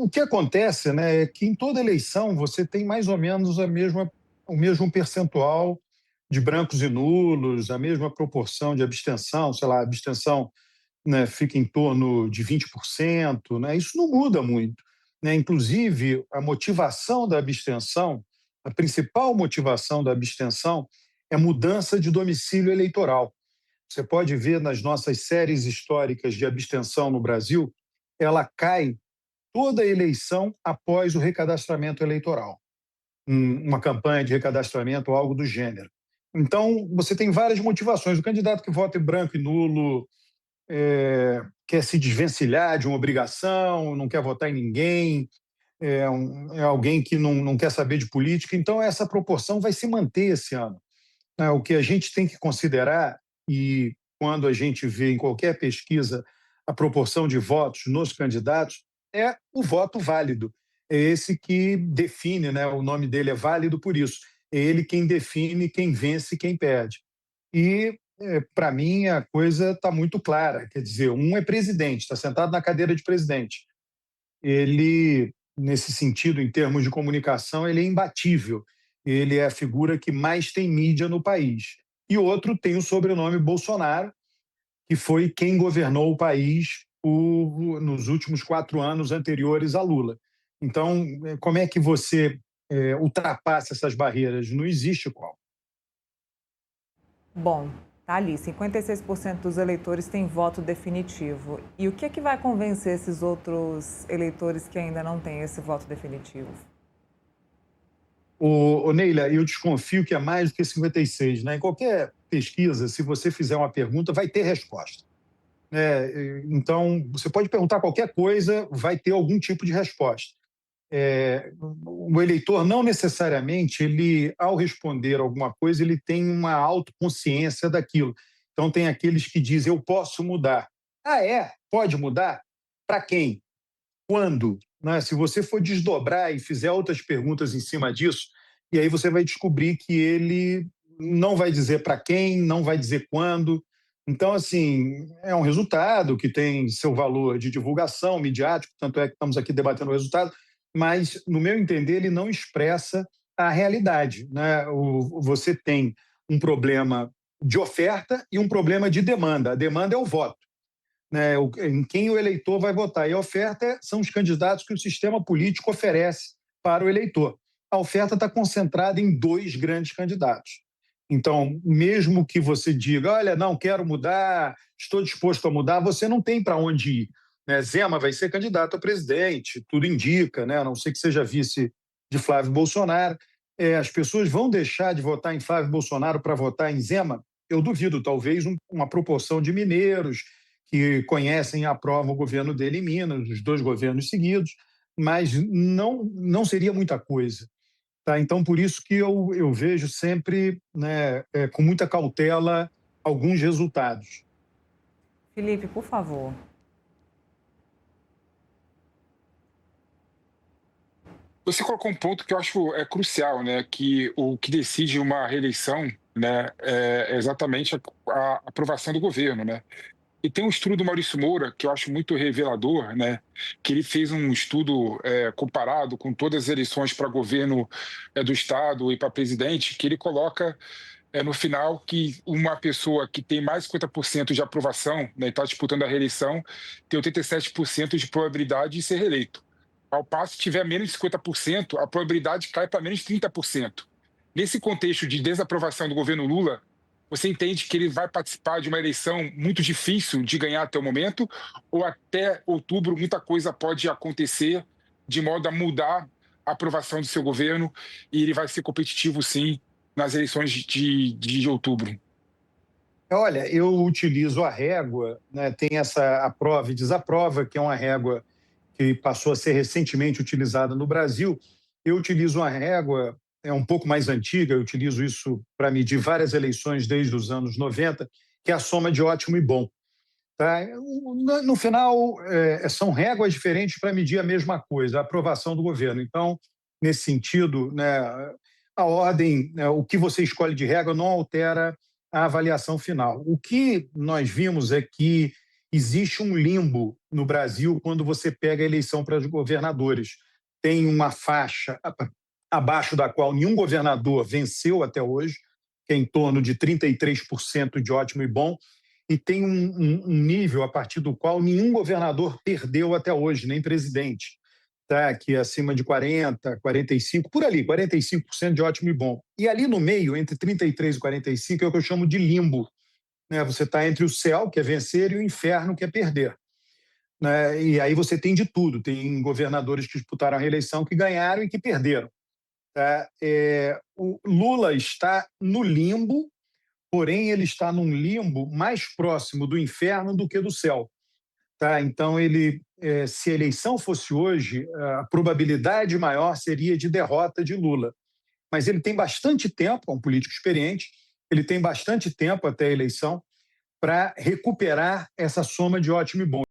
o que acontece, né, é que em toda eleição você tem mais ou menos o mesmo percentual de brancos e nulos, a mesma proporção de abstenção, sei lá, a abstenção, né, fica em torno de 20%, né, isso não muda muito. Né? Inclusive, a motivação da abstenção, a principal motivação da abstenção é mudança de domicílio eleitoral. Você pode ver nas nossas séries históricas de abstenção no Brasil, ela cai toda a eleição após o recadastramento eleitoral, uma campanha de recadastramento ou algo do gênero. Então, você tem várias motivações. O candidato que vota em branco e nulo quer se desvencilhar de uma obrigação, não quer votar em ninguém, é alguém que não quer saber de política. Então, essa proporção vai se manter esse ano. Né? O que a gente tem que considerar, e quando a gente vê em qualquer pesquisa a proporção de votos nos candidatos, é o voto válido. É esse que define, né? O nome dele é válido por isso. É ele quem define quem vence e quem perde. E, para mim, a coisa está muito clara. Quer dizer, um é presidente, está sentado na cadeira de presidente. Ele, nesse sentido, em termos de comunicação, ele é imbatível. Ele é a figura que mais tem mídia no país. E outro tem o sobrenome Bolsonaro, que foi quem governou o país nos últimos 4 anos anteriores a Lula. Então, como é que você ultrapassa essas barreiras? Não existe qual. Bom, tá ali, 56% dos eleitores têm voto definitivo. E o que é que vai convencer esses outros eleitores que ainda não têm esse voto definitivo? Neila, eu desconfio que é mais do que 56. Né? Em qualquer pesquisa, se você fizer uma pergunta, vai ter resposta. Então, você pode perguntar qualquer coisa, vai ter algum tipo de resposta. O eleitor não necessariamente, ele, ao responder alguma coisa, ele tem uma autoconsciência daquilo. Então, tem aqueles que dizem, eu posso mudar. Ah, é? Pode mudar? Para quem? Quando? Né? Se você for desdobrar e fizer outras perguntas em cima disso, e aí você vai descobrir que ele não vai dizer para quem, não vai dizer quando. Então, assim, é um resultado que tem seu valor de divulgação midiático, tanto é que estamos aqui debatendo o resultado, mas, no meu entender, ele não expressa a realidade. Né? Você tem um problema de oferta e um problema de demanda. A demanda é o voto, né, em quem o eleitor vai votar. E a oferta são os candidatos que o sistema político oferece para o eleitor. A oferta está concentrada em dois grandes candidatos. Então, mesmo que você diga, olha, não, quero mudar, estou disposto a mudar, você não tem para onde ir. Né? Zema vai ser candidato a presidente, tudo indica, né? A não ser que seja vice de Flávio Bolsonaro. As pessoas vão deixar de votar em Flávio Bolsonaro para votar em Zema? Eu duvido, talvez uma proporção de mineiros, que conhecem e aprovam o governo dele em Minas, os 2 governos seguidos, mas não seria muita coisa. Tá? Então, por isso que eu vejo sempre, né, com muita cautela alguns resultados. Felipe, por favor. Você colocou um ponto que eu acho crucial, né? Que o que decide uma reeleição, né, é exatamente a aprovação do governo, né? E tem um estudo do Maurício Moura que eu acho muito revelador, né? Que ele fez um estudo comparado com todas as eleições para governo do estado e para presidente, que ele coloca no final que uma pessoa que tem mais de 50% de aprovação, né, e está disputando a reeleição, tem 87% de probabilidade de ser reeleito. Ao passo que tiver menos de 50%, a probabilidade cai para menos de 30%. Nesse contexto de desaprovação do governo Lula, você entende que ele vai participar de uma eleição muito difícil de ganhar até o momento, ou até outubro muita coisa pode acontecer de modo a mudar a aprovação do seu governo e ele vai ser competitivo, sim, nas eleições de outubro? Olha, eu utilizo a régua, né, tem essa aprova e desaprova, que é uma régua que passou a ser recentemente utilizada no Brasil. Eu utilizo uma régua, é um pouco mais antiga, eu utilizo isso para medir várias eleições desde os anos 90, que é a soma de ótimo e bom. Tá? No final, são réguas diferentes para medir a mesma coisa, a aprovação do governo. Então, nesse sentido, né, a ordem, né, o que você escolhe de régua não altera a avaliação final. O que nós vimos é que existe um limbo no Brasil quando você pega a eleição para os governadores. Tem uma faixa abaixo da qual nenhum governador venceu até hoje, que é em torno de 33% de ótimo e bom, e tem um nível a partir do qual nenhum governador perdeu até hoje, nem presidente, tá? Que é acima de 40, 45, por ali, 45% de ótimo e bom. E ali no meio, entre 33 e 45, é o que eu chamo de limbo. Né? Você está entre o céu, que é vencer, e o inferno, que é perder. Né? E aí você tem de tudo. Tem governadores que disputaram a reeleição que ganharam e que perderam. Tá? O Lula está no limbo, porém ele está num limbo mais próximo do inferno do que do céu. Tá? Então, se a eleição fosse hoje, a probabilidade maior seria de derrota de Lula. Mas ele tem bastante tempo, é um político experiente, ele tem bastante tempo até a eleição para recuperar essa soma de ótimo e bom.